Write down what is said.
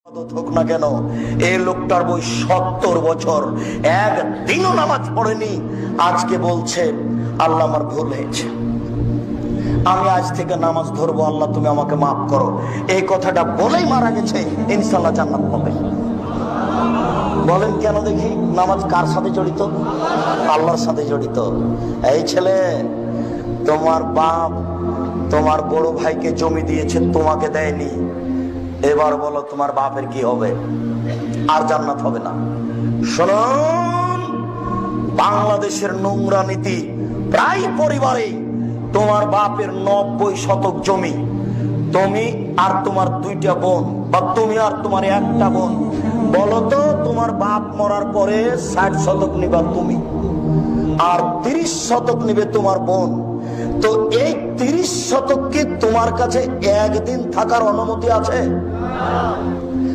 হোক না কেন, এই লোকটার বই 70 বছর একদিনও নামাজ পড়েনি, আজকে বলছে আল্লাহ আমার ভুল হয়েছে, আমি আজ থেকে নামাজ ধরবো, আল্লাহ তুমি আমাকে মাফ করো। এই কথাটা বলেই মারা গেছে, ইনশাআল্লাহ জান্নাত পাবে। বলেন কেন দেখি? নামাজ কার সাথে জড়িত? আল্লাহর সাথে জড়িত। এই ছেলে, তোমার বাপ তোমার বড় ভাইকে জমি দিয়েছে, তোমাকে দেয়নি, এবার বলো তোমার বাপের কি হবে? আর জান্নাত হবে না। শুনুন, বাংলাদেশের নোংরা নীতি, প্রায় পরিবারে তোমার বাপের 90 শতক জমি, তুমি আর তোমার 2টা বোন, বা তুমি আর তোমার 1টা বোন, বলো তো তোমার বাপ মরার পরে 60 শতক নিবা তুমি, আর 30 শতক নিবে তোমার বোন। তো এই 30 শতক কি তোমার কাছে একদিন থাকার অনুমতি আছে?